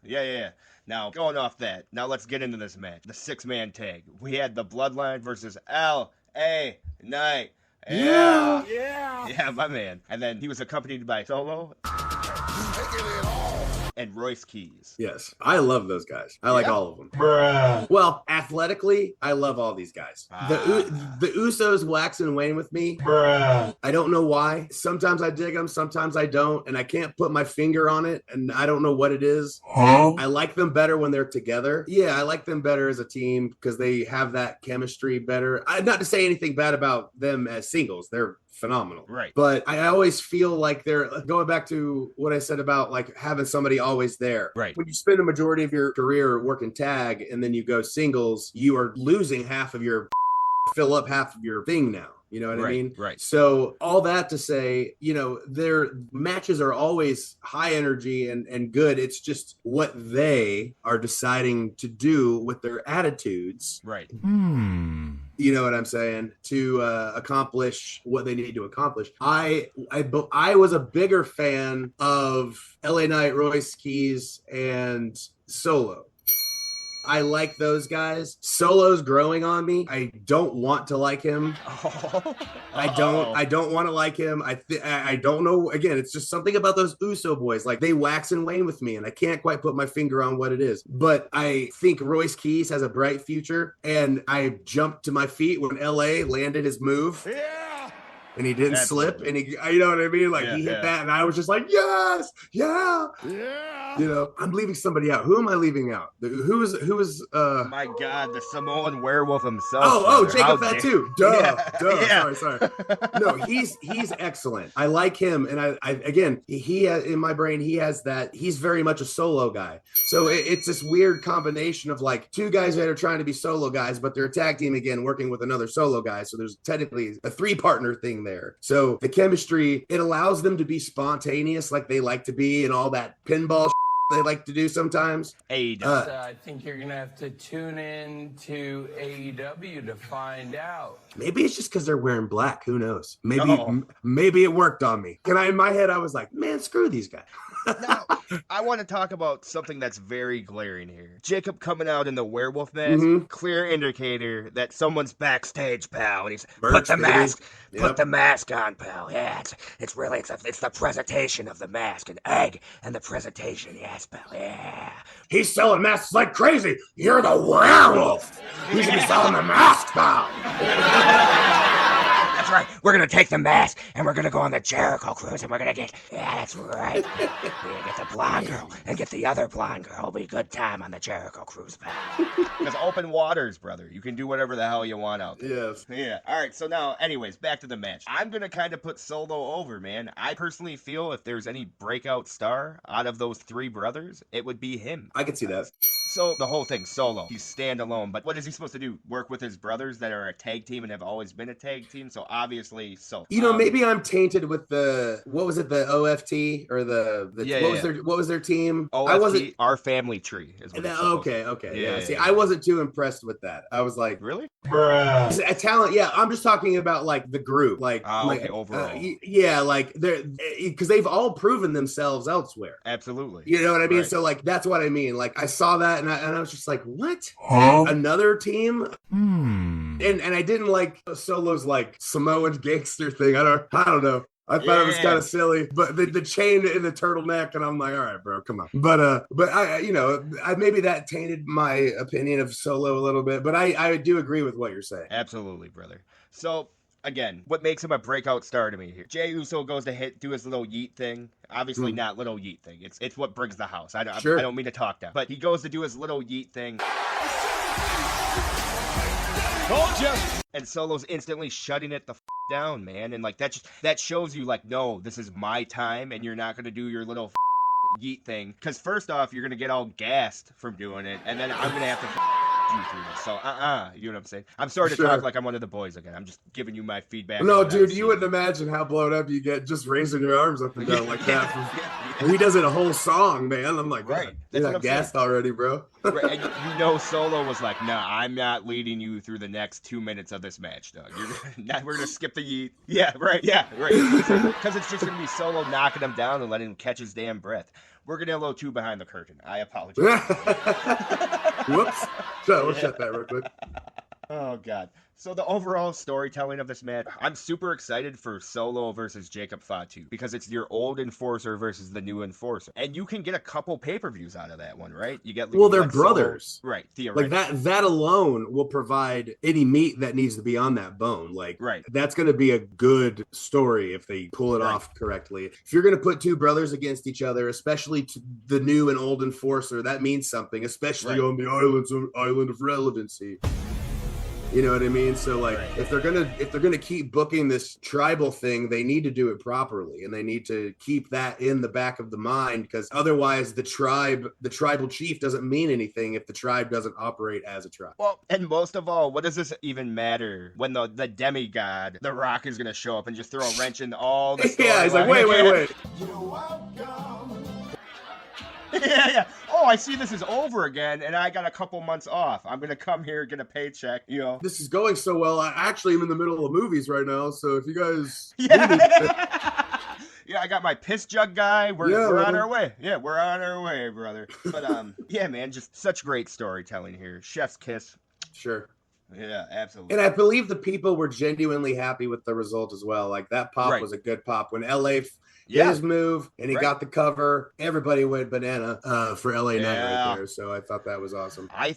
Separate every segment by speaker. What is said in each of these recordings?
Speaker 1: Yeah. Now, going off that, now let's get into this match. The six-man tag. We had the Bloodline versus L.A. Knight.
Speaker 2: Yeah.
Speaker 1: Yeah, my man. And then he was accompanied by Solo and Royce Keys.
Speaker 2: Yes, I love those guys. I like all of them.
Speaker 3: Bruh.
Speaker 2: Well, athletically, I love all these guys. The Usos wax and wane with me.
Speaker 3: Bruh.
Speaker 2: I don't know why. Sometimes I dig them, sometimes I don't, and I can't put my finger on it, and I don't know what it is.
Speaker 3: Huh?
Speaker 2: I like them better when they're together. Yeah, I like them better as a team because they have that chemistry better. Not to say anything bad about them as singles. They're phenomenal.
Speaker 1: Right.
Speaker 2: But I always feel like they're going back to what I said about like having somebody always there.
Speaker 1: Right.
Speaker 2: When you spend a majority of your career working tag and then you go singles, you are losing fill up half of your thing now. You know what I mean?
Speaker 1: Right.
Speaker 2: So all that to say, their matches are always high energy and good. It's just what they are deciding to do with their attitudes.
Speaker 1: Right.
Speaker 2: You know what I'm saying? To accomplish what they need to accomplish. I was a bigger fan of LA Knight, Royce Keys, and Solo. I like those guys. Solo's growing on me. I don't want to like him. I don't want to like him. I don't know. Again, it's just something about those Uso boys. Like they wax and wane with me, and I can't quite put my finger on what it is. But I think Royce Keys has a bright future, and I jumped to my feet when LA landed his move.
Speaker 1: Yeah.
Speaker 2: And he didn't slip, and he, you know what I mean? Like he hit that, and I was just like, yes, yeah. I'm leaving somebody out. Who am I leaving out? Who is?
Speaker 1: My God, the Samoan werewolf himself.
Speaker 2: Oh, Jacob Fatu. Duh.
Speaker 1: Yeah.
Speaker 2: Sorry. No, he's excellent. I like him, and I again, he has, in my brain, he has that. He's very much a solo guy. So it's this weird combination of like two guys that are trying to be solo guys, but they're a tag team again, working with another solo guy. So there's technically a 3-partner thing there. So the chemistry, it allows them to be spontaneous like they like to be and all that pinball they like to do sometimes.
Speaker 4: I think you're going to have to tune in to AEW to find out.
Speaker 2: Maybe it's just because they're wearing black. Who knows? Maybe it worked on me. In my head, I was like, man, screw these guys.
Speaker 1: Now, I want to talk about something that's very glaring here. Jacob coming out in the werewolf mask, clear indicator that someone's backstage, pal. And he's put the mask, put the mask on, pal. Yeah, it's the presentation of the mask, an egg and the presentation. Yes, pal. Yeah.
Speaker 2: He's selling masks like crazy. You're the werewolf. You should be selling the mask, pal.
Speaker 1: That's right. We're going to take the mask and we're going to go on the Jericho cruise and we're going to get... Yeah, that's right. We're going to get the blonde girl and get the other blonde girl. It'll be a good time on the Jericho cruise, pal. Because open waters, brother. You can do whatever the hell you want out there.
Speaker 2: Yes.
Speaker 1: Yeah. All right. So now, anyways, back to the match. I'm going to kind of put Solo over, man. I personally feel if there's any breakout star out of those 3 brothers, it would be him.
Speaker 2: I could see that.
Speaker 1: So the whole thing, Solo, he's standalone. But what is he supposed to do? Work with his brothers that are a tag team and have always been a tag team? So obviously, Solo.
Speaker 2: Maybe I'm tainted with the OFT or what was their team?
Speaker 1: OFT, Our Family Tree. Is what
Speaker 2: okay. Yeah. See, I wasn't too impressed with that. I was like,
Speaker 1: really?
Speaker 3: Bruh.
Speaker 2: A talent, yeah. I'm just talking about like the group,
Speaker 1: overall.
Speaker 2: Like they're because they've all proven themselves elsewhere.
Speaker 1: Absolutely.
Speaker 2: You know what I mean?
Speaker 1: Right.
Speaker 2: So like that's what I mean. Like I saw that and I was just like, what?
Speaker 3: Huh?
Speaker 2: Another team? And I didn't like Solo's like Samoan gangster thing. I don't know. I thought it was kind of silly, but the chain in the turtleneck, and I'm like, all right, bro, come on. But I maybe that tainted my opinion of Solo a little bit, but I do agree with what you're saying.
Speaker 1: Absolutely, brother. So again, what makes him a breakout star to me here? Jey Uso goes to do his little yeet thing. Obviously not little yeet thing. It's what brings the house. I don't mean to talk down, but he goes to do his little yeet thing. Told you. And Solo's instantly shutting it the down, man. And like that shows you like, no, this is my time, and you're not gonna do your little yeet thing. Because first off, you're gonna get all gassed from doing it, and then I'm gonna have to you through this. So, you know what I'm saying? I'm sorry to talk like I'm one of the boys again. I'm just giving you my feedback.
Speaker 2: No, dude, you wouldn't imagine how blown up you get just raising your arms up and down like that. He does it a whole song, man. I'm like, right. You're not gassed already, bro.
Speaker 1: Right. And you know, Solo was like, nah, I'm not leading you through the next 2 minutes of this match, Doug. We're going to skip the yeet. Yeah, right. Because it's just going to be Solo knocking him down and letting him catch his damn breath. We're getting a little too behind the curtain. I apologize.
Speaker 2: Whoops. So we'll shut that real quick.
Speaker 1: Oh, God. So the overall storytelling of this match, I'm super excited for Solo versus Jacob Fatu because it's your old enforcer versus the new enforcer. And you can get a couple pay-per-views out of that one, right?
Speaker 2: They're brothers.
Speaker 1: Solo. Right, theoretically.
Speaker 2: Like that alone will provide any meat that needs to be on that bone. Like, that's going to be a good story if they pull it off correctly. If you're going to put two brothers against each other, especially the new and old enforcer, that means something, especially on the island of relevancy. You know what I mean? So like, if they're gonna keep booking this tribal thing, they need to do it properly, and they need to keep that in the back of the mind, because otherwise the tribal chief doesn't mean anything if the tribe doesn't operate as a tribe.
Speaker 1: Well, and most of all, what does this even matter when the demigod, The Rock, is gonna show up and just throw a wrench in all the story?
Speaker 2: Yeah, he's like, wait.
Speaker 1: You're welcome. Yeah. Oh, I see this is over again, and I got a couple months off. I'm going to come here, get a paycheck, you know.
Speaker 2: This is going so well. I actually am in the middle of movies right now, so if you guys...
Speaker 1: Yeah, I got my piss jug guy. We're on our way. Yeah, we're on our way, brother. But, yeah, man, just such great storytelling here. Chef's kiss.
Speaker 2: Sure.
Speaker 1: Yeah, absolutely.
Speaker 2: And I believe the people were genuinely happy with the result as well. Like, that pop was a good pop. When LA... his move, and he got the cover. Everybody went banana for LA Knight right there. So I thought that was awesome.
Speaker 1: I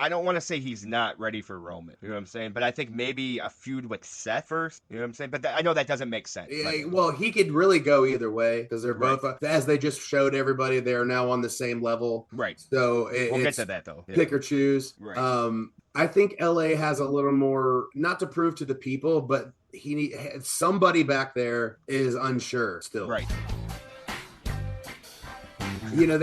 Speaker 1: don't want to say he's not ready for Roman. You know what I'm saying? But I think maybe a feud with Seth first. You know what I'm saying? But I know that doesn't make sense.
Speaker 2: Yeah, well, he could really go either way because they're both, as they just showed everybody, they are now on the same level.
Speaker 1: Right.
Speaker 2: So
Speaker 1: we'll get to that though. Yeah.
Speaker 2: Pick or choose. Right. I think LA has a little more, not to prove to the people, but somebody back there is unsure still.
Speaker 1: Right.
Speaker 2: You know,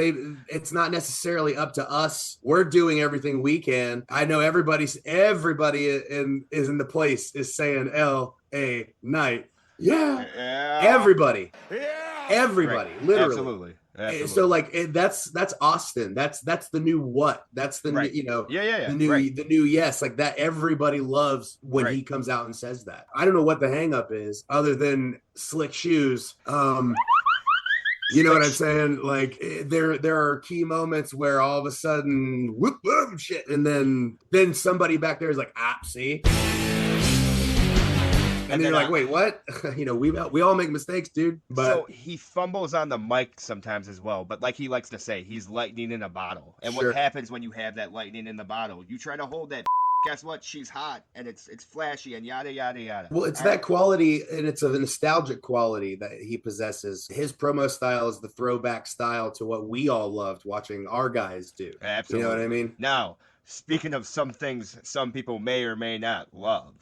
Speaker 2: it's not necessarily up to us. We're doing everything we can. I know everybody is in the place is saying LA Knight. Yeah. Everybody. Yeah. Everybody. Right. Literally.
Speaker 1: Absolutely.
Speaker 2: So like that's Austin. That's the new what? That's the new, you know, the new yes, like that everybody loves when he comes out and says that. I don't know what the hang up is other than slick shoes. You know what I'm saying? Like there are key moments where all of a sudden whoop shit, and then somebody back there is like, see. And then you're like, wait, what? You know, we all make mistakes, dude. But
Speaker 1: so he fumbles on the mic sometimes as well. But like he likes to say, he's lightning in a bottle. And what happens when you have that lightning in the bottle? You try to hold that. Guess what? She's hot and it's flashy and yada yada yada.
Speaker 2: Well, it's that quality, and it's a nostalgic quality that he possesses. His promo style is the throwback style to what we all loved watching our guys do.
Speaker 1: Absolutely.
Speaker 2: You know what I mean?
Speaker 1: Now, speaking of some things some people may or may not love,